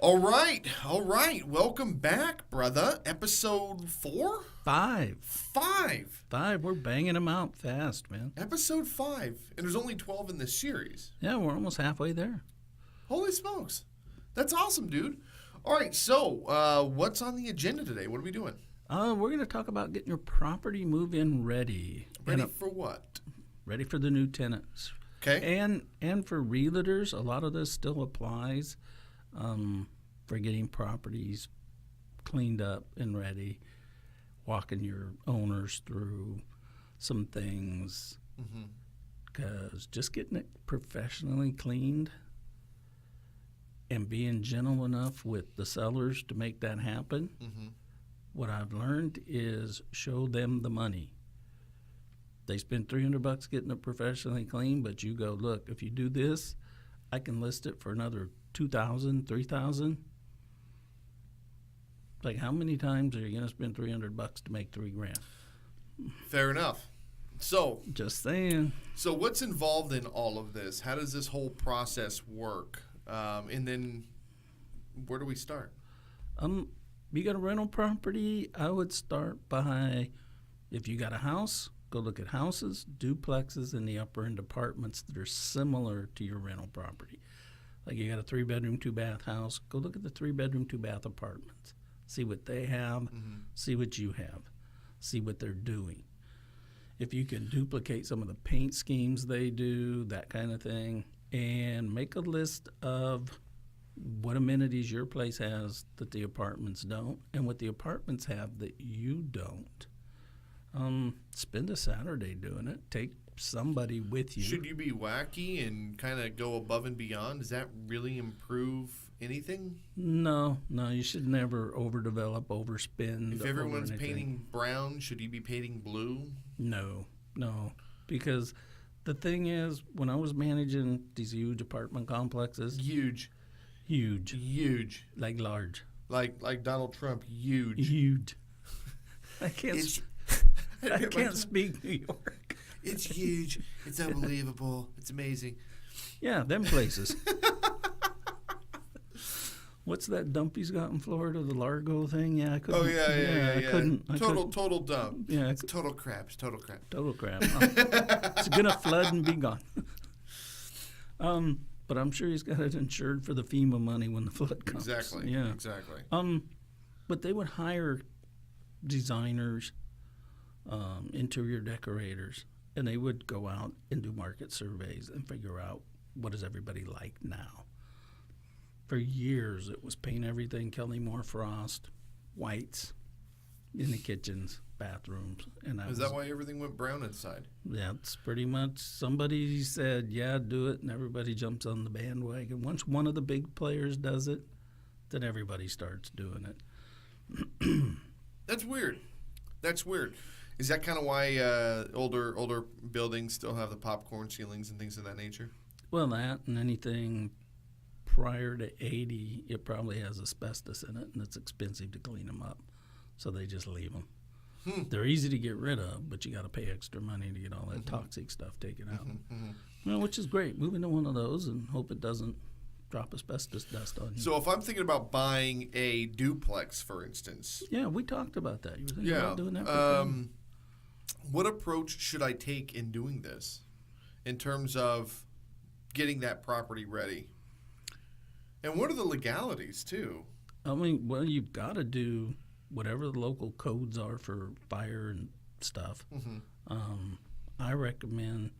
All right. Welcome back, brother. Episode 4? Five. 5. We're banging them out fast, man. Episode 5. And there's only 12 in this series. Yeah, we're almost halfway there. Holy smokes. That's awesome, dude. All right, so what's on the agenda today? What are we doing? We're going to talk about getting your property move-in ready. Ready for what? Ready for the new tenants. Okay. And for realtors, a lot of this still applies for getting properties cleaned up and ready, walking your owners through some things. Because just getting it professionally cleaned and being gentle enough with the sellers to make that happen, what I've learned is show them the money. They spend $300 getting it professionally clean, but you go, look, if you do this, I can list it for another $2,000, $3,000. Like, how many times are you going to spend $300 to make $3,000? Fair enough. So, Just saying. so what's involved in all of this? How does this whole process work? And then where do we start? You got a rental property, I would start by, if you got a house, go look at houses, duplexes, and the upper end apartments that are similar to your rental property. Like you got a 3-bedroom, 2-bath house, go look at the 3-bedroom, 2-bath apartments. See what they have, see what you have, see what they're doing. If you can duplicate some of the paint schemes they do, that kind of thing, and make a list of what amenities your place has that the apartments don't, and what the apartments have that you don't. Spend a Saturday doing it. Take somebody with you. Should you be wacky and kind of go above and beyond? Does that really improve anything? No, you should never overdevelop, overspend. If everyone's painting brown, should you be painting blue? No, because the thing is, when I was managing these huge apartment complexes, Huge, like large, like Donald Trump, huge. I can't speak New York. It's huge. It's unbelievable. It's amazing. Yeah, them places. What's that dump he's got in Florida, the Largo thing? Yeah, I couldn't. Oh yeah. I couldn't. Total dump. Yeah, It's total crap. Total crap. Total crap. It's gonna flood and be gone. But I'm sure he's got it insured for the FEMA money when the flood comes. Exactly. Yeah. Exactly. But they would hire designers, interior decorators, and they would go out and do market surveys and figure out what does everybody like now. For years, it was paint everything Kelly Moore Frost, whites in the kitchens, bathrooms, and Is that why everything went brown inside? that's pretty much, somebody said, yeah, do it, and everybody jumps on the bandwagon. Once one of the big players does it, then everybody starts doing it. That's weird. Is that kind of why older buildings still have the popcorn ceilings and things of that nature? Well, that and anything prior to 80, it probably has asbestos in it, and it's expensive to clean them up. So they just leave them. They're easy to get rid of, but you got to pay extra money to get all that toxic stuff taken out. Well, which is great. Move into one of those and hope it doesn't drop asbestos dust on you. So if I'm thinking about buying a duplex, for instance. Yeah, we talked about that. You were thinking about doing that? What approach should I take in doing this in terms of getting that property ready? And what are the legalities, too? I mean, well, you've got to do whatever the local codes are for fire and stuff. I recommend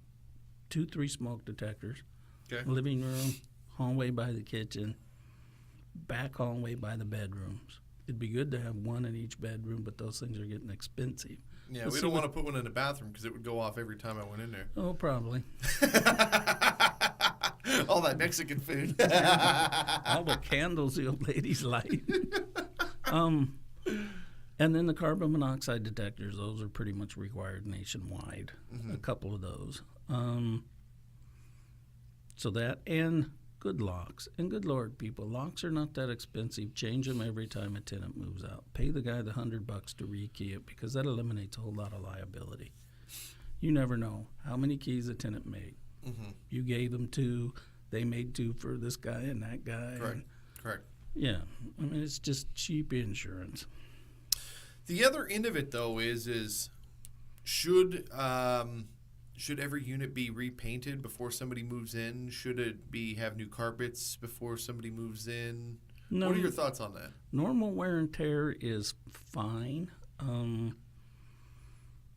2-3 smoke detectors, Okay. living room, hallway by the kitchen, back hallway by the bedrooms. It'd be good to have one in each bedroom, but those things are getting expensive. Yeah, Let's we see don't want to put one in the bathroom because it would go off every time I went in there. Oh, probably. All that Mexican food. All the candles the old ladies light. And then the carbon monoxide detectors, those are pretty much required nationwide. A couple of those. So that, and good locks. And good Lord, people, locks are not that expensive. Change them every time a tenant moves out. Pay the guy the $100 to rekey it, because that eliminates a whole lot of liability. You never know how many keys a tenant made. You gave them 2, they made 2 for this guy and that guy. Correct. Yeah, I mean, it's just cheap insurance. The other end of it, though, is should every unit be repainted before somebody moves in? Should it be have new carpets before somebody moves in? No, What are your thoughts on that? normal wear and tear is fine.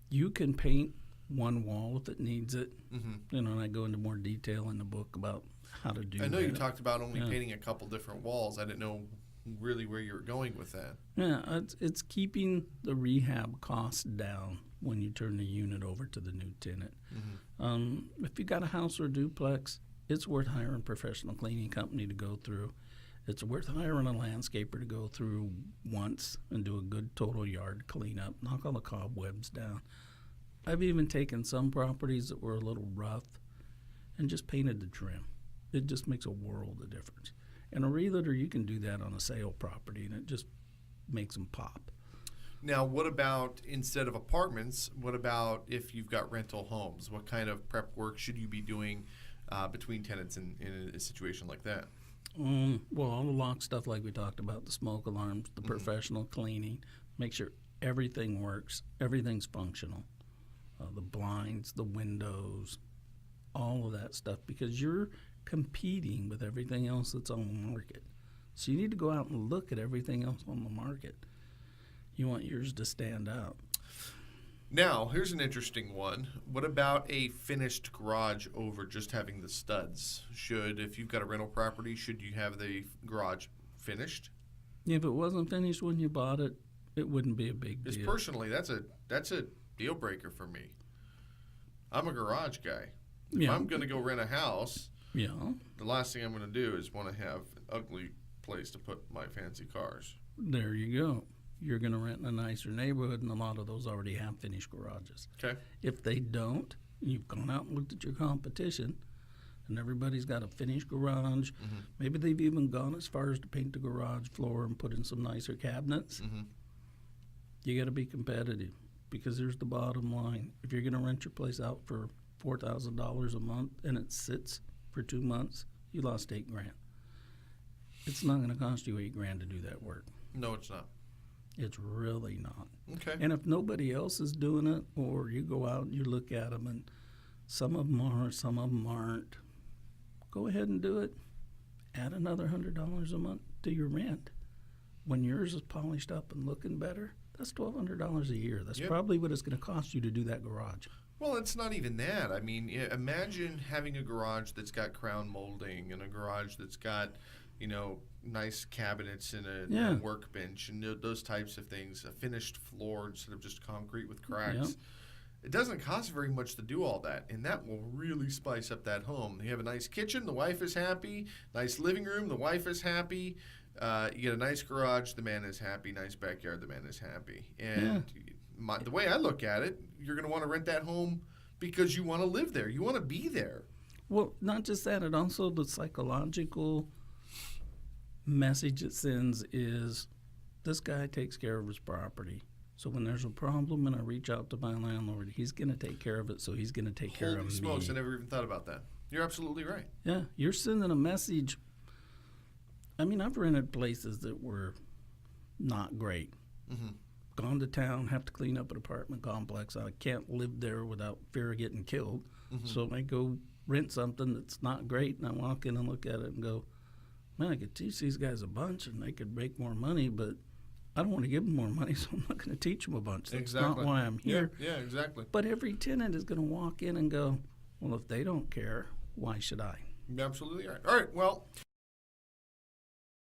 You can paint one wall if it needs it. Mm-hmm. You know, and I go into more detail in the book about how to do that. I know you talked about only Yeah. painting a couple different walls. I didn't know really where you were going with that. Yeah, it's keeping the rehab costs down when you turn the unit over to the new tenant. If you got a house or a duplex, it's worth hiring a professional cleaning company to go through. It's worth hiring a landscaper to go through once and do a good total yard cleanup, knock all the cobwebs down. I've even taken some properties that were a little rough and just painted the trim. It just makes a world of difference. And a realtor, you can do that on a sale property, and it just makes them pop. Now, what about instead of apartments? What about if you've got rental homes? What kind of prep work should you be doing between tenants in a situation like that? Well, all the lock stuff like we talked about, the smoke alarms, the professional cleaning, make sure everything works, everything's functional. The blinds, the windows, all of that stuff, because you're competing with everything else that's on the market. So you need to go out and look at everything else on the market. You want yours to stand out. Now, here's an interesting one. What about a finished garage over just having the studs? If you've got a rental property, should you have the garage finished? If it wasn't finished when you bought it, it wouldn't be a big Because deal. personally, that's a deal breaker for me. I'm a garage guy. If Yeah. I'm going to go rent a house, Yeah, the last thing I'm going to do is want to have an ugly place to put my fancy cars. there you go. You're going to rent in a nicer neighborhood, and a lot of those already have finished garages. Okay. If they don't, you've gone out and looked at your competition, and everybody's got a finished garage. Maybe they've even gone as far as to paint the garage floor and put in some nicer cabinets. You got to be competitive, because there's the bottom line. If you're going to rent your place out for $4,000 a month and it sits for 2 months, you lost $8,000. It's not going to cost you $8,000 to do that work. No, it's not. It's really not. Okay. And if nobody else is doing it, or you go out and you look at them and some of them are, some of them aren't, go ahead and do it. Add another $100 a month to your rent. When yours is polished up and looking better, that's $1,200 a year. That's Yep. probably what it's going to cost you to do that garage. Well, it's not even that. I mean, imagine having a garage that's got crown molding and a garage that's got, nice cabinets and Yeah. a workbench and those types of things, a finished floor instead of just concrete with cracks. Yep. It doesn't cost very much to do all that, and that will really spice up that home. You have a nice kitchen, the wife is happy. Nice living room, the wife is happy. You get a nice garage, the man is happy. Nice backyard, the man is happy. And the way I look at it, you're going to want to rent that home because you want to live there. You want to be there. Well, not just that, it also the psychological message it sends is this guy takes care of his property. So when there's a problem and I reach out to my landlord, he's going to take care of it, so he's going to take care Holy of smokes, me. I never even thought about that. You're absolutely right. Yeah, you're sending a message. I mean, I've rented places that were not great. Gone to town, have to clean up an apartment complex. I can't live there without fear of getting killed. So I go rent something that's not great, and I walk in and look at it and go, man, I could teach these guys a bunch and they could make more money, but I don't want to give them more money, so I'm not going to teach them a bunch. That's not why I'm here. Yeah, exactly. But every tenant is going to walk in and go, well, if they don't care, why should I? You're absolutely right. All right, well,